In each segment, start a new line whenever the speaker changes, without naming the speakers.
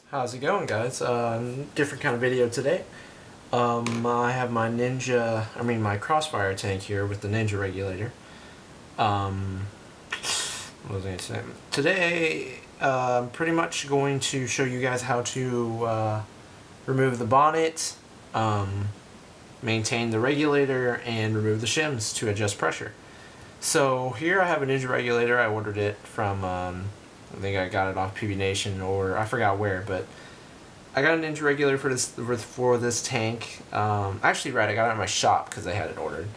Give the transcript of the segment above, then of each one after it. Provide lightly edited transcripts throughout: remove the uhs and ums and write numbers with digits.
How's it going, guys? Different kind of video today. I have my my Crossfire tank here with the Ninja Regulator. What was I going to say? Today, I'm pretty much going to show you guys how to remove the bonnet, maintain the regulator, and remove the shims to adjust pressure. So here I have a Ninja Regulator. I ordered it from I think I got it off PB Nation, or I forgot where, but I got a Ninja Regulator for this tank. Actually, right, I got it in my shop because they had it ordered.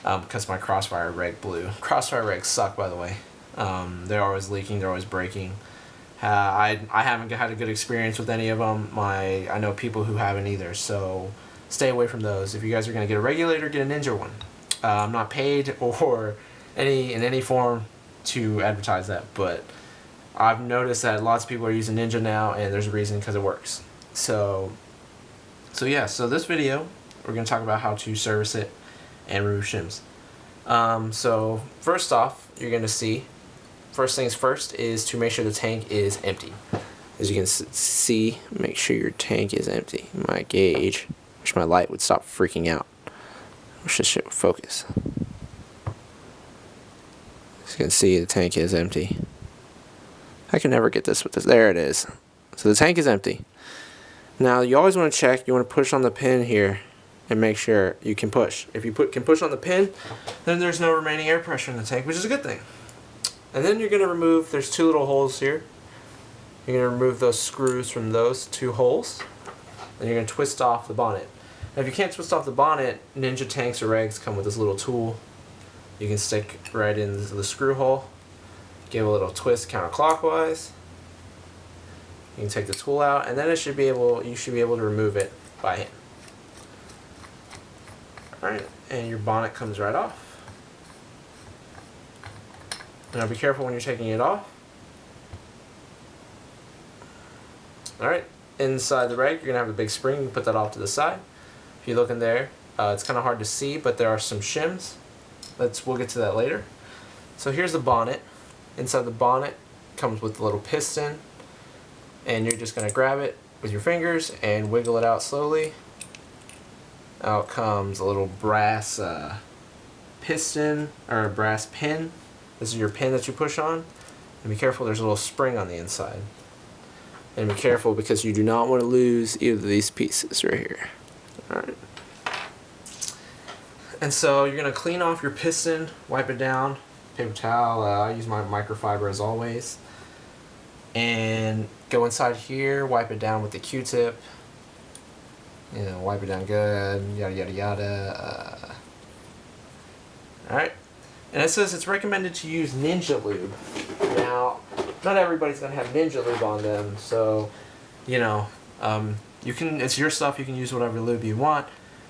Because my Crossfire reg blew. Crossfire regs suck, by the way. They're always leaking. They're always breaking. I haven't had a good experience with any of them. I know people who haven't either. So stay away from those. If you guys are gonna get a regulator, get a Ninja one. I'm not paid or in any form to advertise that, but I've noticed that lots of people are using Ninja now, and there's a reason, because it works. So this video, we're going to talk about how to service it and remove shims. So first off, you're going to see, first things first is to make sure the tank is empty. As you can see, make sure your tank is empty. My gauge, wish my light would stop freaking out. Wish this shit would focus. As you can see, the tank is empty. I can never get this with this. There it is. So the tank is empty. Now you always want to check. You want to push on the pin here and make sure you can push. If you can push on the pin, then there's no remaining air pressure in the tank, which is a good thing. And then you're going to remove, there's two little holes here. You're going to remove those screws from those two holes. And you're going to twist off the bonnet. Now if you can't twist off the bonnet, Ninja tanks or regs come with this little tool. You can stick right into the screw hole. Give a little twist counterclockwise. You can take the tool out, and then you should be able to remove it by hand. Alright, and your bonnet comes right off. Now be careful when you're taking it off. Alright, inside the reg, you're going to have a big spring. You can put that off to the side. If you look in there, it's kind of hard to see, but there are some shims. We'll get to that later. So here's the bonnet. Inside the bonnet comes with a little piston, and you're just going to grab it with your fingers and wiggle it out slowly. Out comes a little brass piston, or a brass pin. This is your pin that you push on. And be careful, there's a little spring on the inside. And be careful because you do not want to lose either of these pieces right here. Alright. And so you're going to clean off your piston, wipe it down. Paper towel, I use my microfiber as always, and go inside here, wipe it down with the Q-tip, wipe it down good, yada yada yada. Alright, and it says it's recommended to use Ninja lube. Now, not everybody's going to have Ninja lube on them, so it's your stuff, you can use whatever lube you want.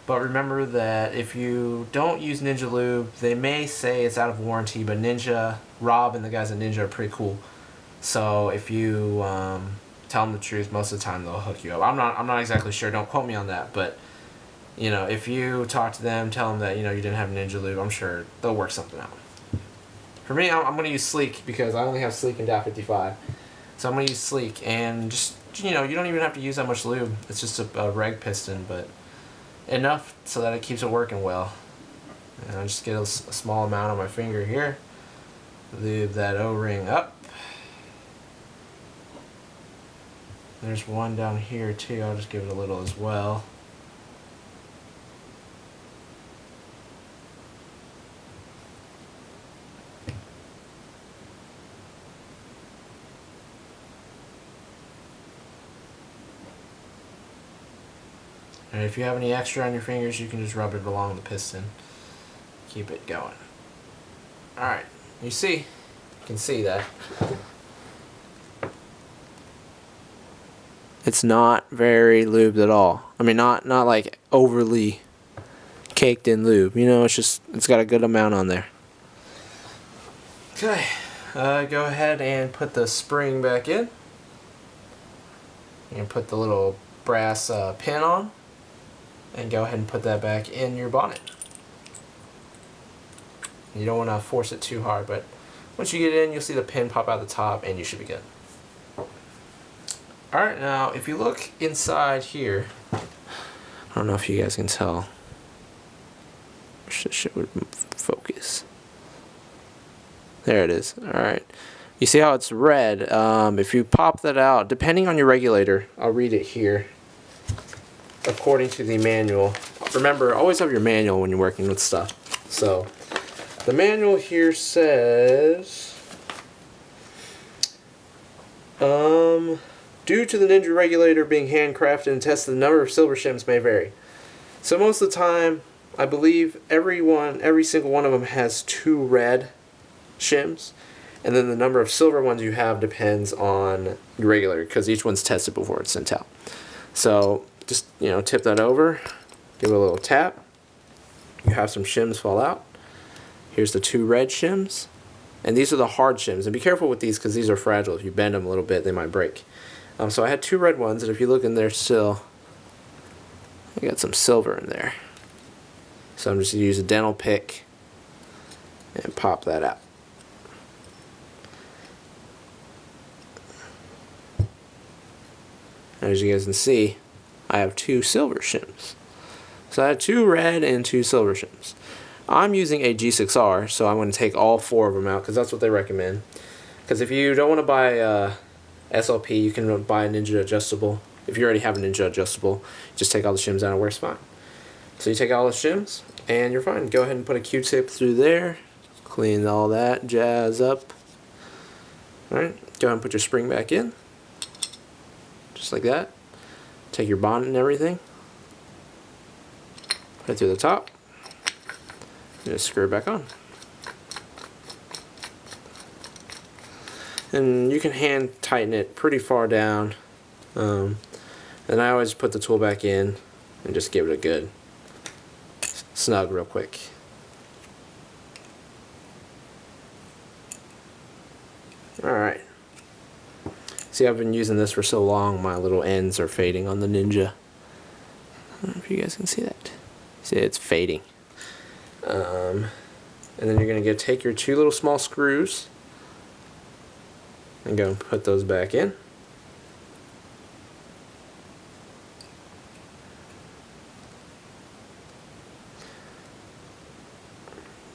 But remember that if you don't use Ninja Lube, they may say it's out of warranty, but Rob and the guys at Ninja are pretty cool. So if you tell them the truth, most of the time they'll hook you up. I'm not exactly sure, don't quote me on that, but if you talk to them, tell them that you didn't have Ninja Lube, I'm sure they'll work something out. For me, I'm going to use Sleek because I only have Sleek in DAT 55. So I'm going to use Sleek, and just, you don't even have to use that much lube. It's just a reg piston, but enough so that it keeps it working well. And I just get a small amount on my finger here. Lube that O-ring up. There's one down here too. I'll just give it a little as well. And if you have any extra on your fingers, you can just rub it along the piston. Keep it going. Alright, you can see that. It's not very lubed at all. I mean, not like overly caked in lube. It's got a good amount on there. Okay, go ahead and put the spring back in. And put the little brass pin on. And go ahead and put that back in your bonnet. You don't want to force it too hard, but once you get it in, you'll see the pin pop out the top, and you should be good. Alright, now if you look inside here, I don't know if you guys can tell. Wish this shit would focus. There it is. Alright. You see how it's red? If you pop that out, depending on your regulator, I'll read it here. According to the manual. Remember, always have your manual when you're working with stuff. So, the manual here says... due to the Ninja Regulator being handcrafted and tested, the number of silver shims may vary. So most of the time, I believe every single one of them has 2 red shims, and then the number of silver ones you have depends on your regulator, because each one's tested before it's sent out. So just, tip that over, give it a little tap. You have some shims fall out. Here's the 2 red shims. And these are the hard shims. And be careful with these because these are fragile. If you bend them a little bit, they might break. So I had 2 red ones, and if you look in there still, I got some silver in there. So I'm just going to use a dental pick and pop that out. As you guys can see, I have 2 silver shims. So I had 2 red and 2 silver shims. I'm using a G6R, so I'm going to take all 4 of them out because that's what they recommend. Because if you don't want to buy SLP, you can buy a Ninja adjustable. If you already have a Ninja adjustable, just take all the shims out and it works fine. So you take all the shims and you're fine. Go ahead and put a Q-tip through there. Clean all that jazz up. Alright, go ahead and put your spring back in. Just like that. Take your bonnet and everything. Put it through the top. And just screw it back on. And you can hand tighten it pretty far down. And I always put the tool back in and just give it a good snug real quick. Alright. See, I've been using this for so long, my little ends are fading on the Ninja. I don't know if you guys can see that. See, it's fading. And then you're going to take your 2 little small screws and go and put those back in.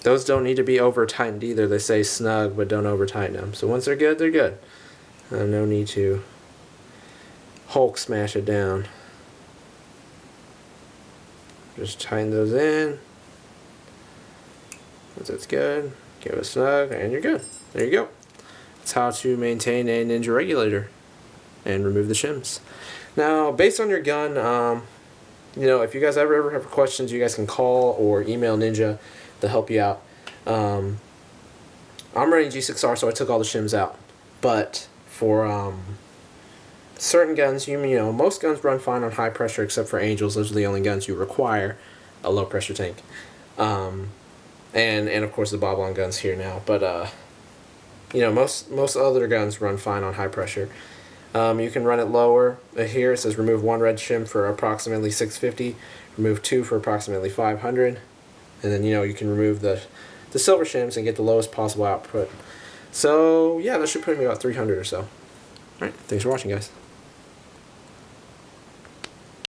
Those don't need to be over tightened either. They say snug, but don't over tighten them. So once they're good, they're good. No need to Hulk smash it down. Just tighten those in. Once that's good, give it a snug, and you're good. There you go. That's how to maintain a Ninja Regulator and remove the shims. Now, based on your gun, if you guys ever have questions, you guys can call or email Ninja. They'll help you out. I'm running G6R, so I took all the shims out. But for certain guns, most guns run fine on high pressure except for Angels. Those are the only guns you require a low pressure tank. And of course the bob-on guns here now. But most other guns run fine on high pressure. You can run it lower. Here it says remove 1 red shim for approximately 650, remove 2 for approximately 500, and then you can remove the silver shims and get the lowest possible output. So yeah, that should put me about 300 or so. Alright, thanks for watching, guys.